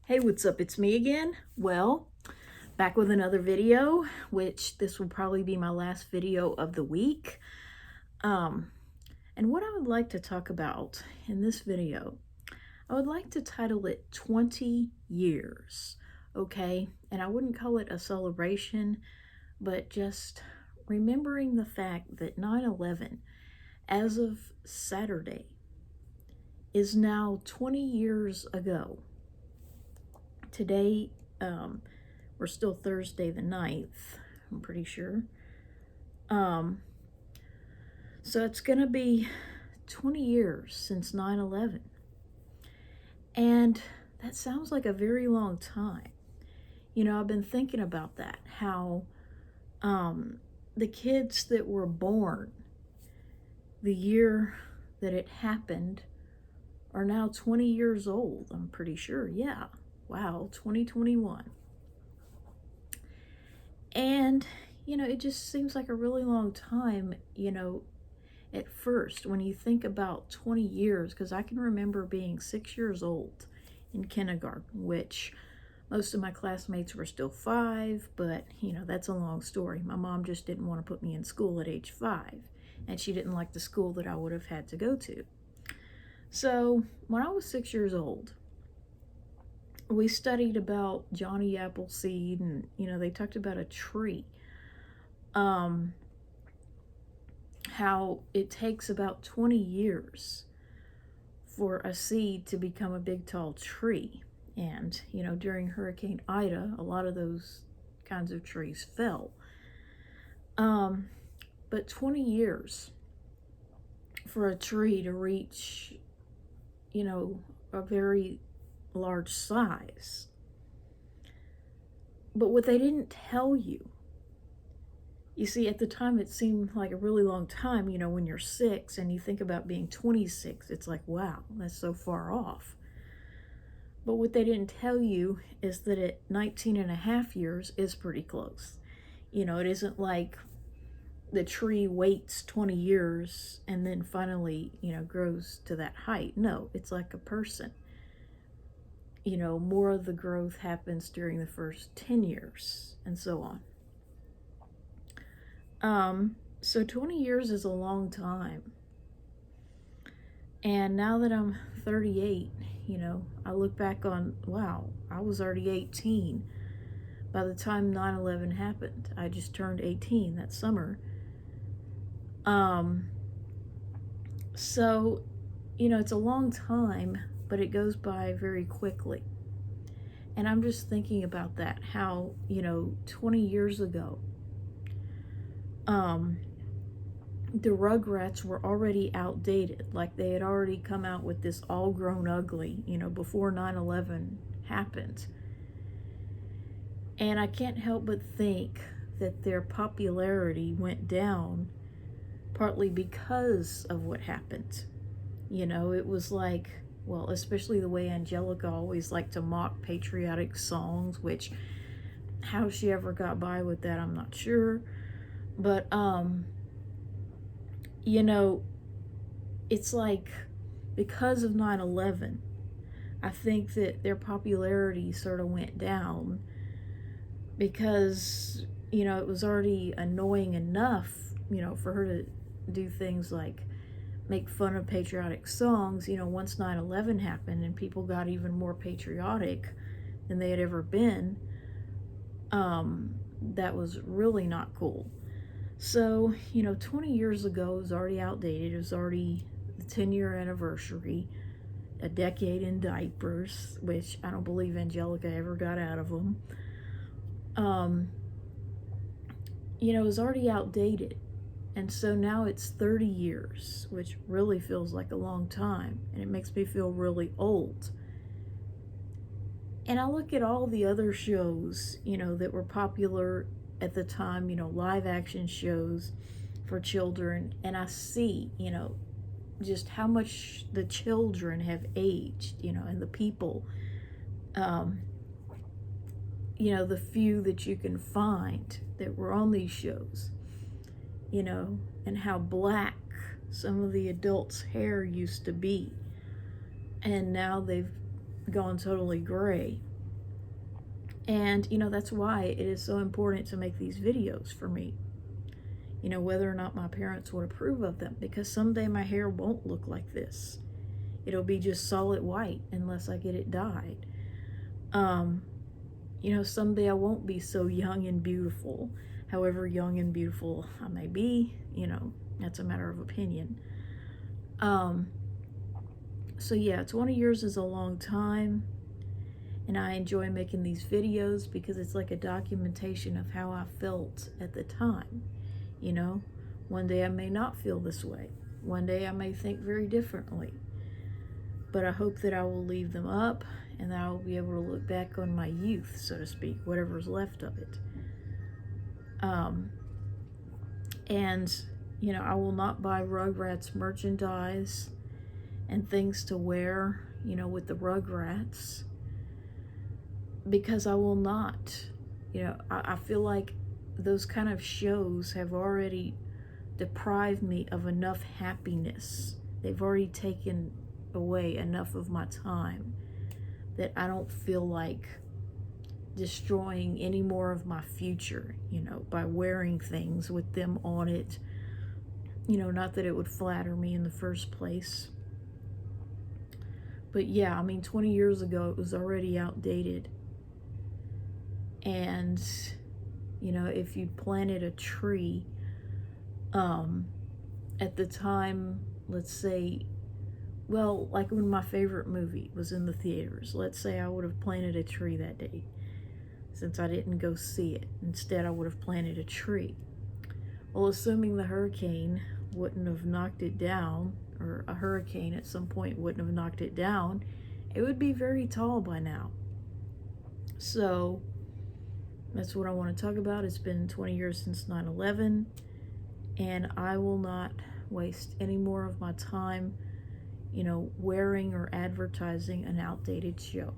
Hey, what's up? It's me again. Well, back with another video, which this will probably be my last video of the week. Um, and what I would like to talk about in this video, I would like to title it 20 years, okay? And I wouldn't call it a celebration, but just remembering the fact that 9/11, as of Saturday, is now 20 years ago. Today, we're still Thursday the 9th, I'm pretty sure. So it's going to be 20 years since 9/11. And that sounds like a very long time. You know, I've been thinking about that, how the kids that were born the year that it happened are now 20 years old, I'm pretty sure. Yeah. Wow, 2021. And, you know, it just seems like a really long time, at first when you think about 20 years, because I can remember being 6 years old in kindergarten, which most of my classmates were still 5, but, that's a long story. My mom just didn't want to put me in school at age 5, and she didn't like the school that I would have had to go to. So when I was 6 years old, we studied about Johnny Appleseed, and they talked about a tree, how it takes about 20 years for a seed to become a big tall tree. And during Hurricane Ida, a lot of those kinds of trees fell. But 20 years for a tree to reach a very large size. But what they didn't tell you see, at the time it seemed like a really long time, when you're 6 and you think about being 26, it's like, wow, that's so far off. But what they didn't tell you is that at 19 and a half years is pretty close. It isn't like the tree waits 20 years and then finally, grows to that height. No, it's like a person. More of the growth happens during the first 10 years and so on. So 20 years is a long time. And now that I'm 38, I look back on, wow, I was already 18 by the time 9/11 happened. I just turned 18 that summer. So, it's a long time, but it goes by very quickly. And I'm just thinking about that, how, 20 years ago, the Rugrats were already outdated. Like, they had already come out with this All Grown Ugly, before 9/11 happened. And I can't help but think that their popularity went down partly because of what happened. It was like, well, especially the way Angelica always liked to mock patriotic songs, which how she ever got by with that, I'm not sure. But, it's like, because of 9/11, I think that their popularity sort of went down because, it was already annoying enough, for her to do things like make fun of patriotic songs. Once 9/11 happened and people got even more patriotic than they had ever been, that was really not cool. So, 20 years ago, it was already outdated. It was already the 10-year anniversary, a decade in diapers, which I don't believe Angelica ever got out of them. It was already outdated. And so now it's 30 years, which really feels like a long time. And it makes me feel really old. And I look at all the other shows, that were popular at the time, live action shows for children, and I see, just how much the children have aged, and the people, the few that you can find that were on these shows, and how black some of the adults' hair used to be. And now they've gone totally gray. And, you know, that's why it is so important to make these videos for me. You know, whether or not my parents would approve of them, because someday my hair won't look like this. It'll be just solid white unless I get it dyed. You know, someday I won't be so young and beautiful. However young and beautiful I may be, you know, that's a matter of opinion. So yeah, 20 years is a long time, and I enjoy making these videos because it's like a documentation of how I felt at the time. You know, one day I may not feel this way. One day I may think very differently. But I hope that I will leave them up and that I will be able to look back on my youth, so to speak, whatever's left of it. And, you know, I will not buy Rugrats merchandise and things to wear, you know, with the Rugrats, because I will not. You know, I feel like those kind of shows have already deprived me of enough happiness. They've already taken away enough of my time that I don't feel like destroying any more of my future, you know, by wearing things with them on it. You know, not that it would flatter me in the first place. But yeah, I mean, 20 years ago, it was already outdated. And, you know, if you planted a tree, at the time, let's say, well, like when my favorite movie was in the theaters, let's say I would have planted a tree that day, since I didn't go see it. Instead, I would have planted a tree. Well, assuming the hurricane wouldn't have knocked it down, or a hurricane at some point wouldn't have knocked it down, it would be very tall by now. So that's what I want to talk about. It's been 20 years since 9/11, and I will not waste any more of my time, you know, wearing or advertising an outdated show.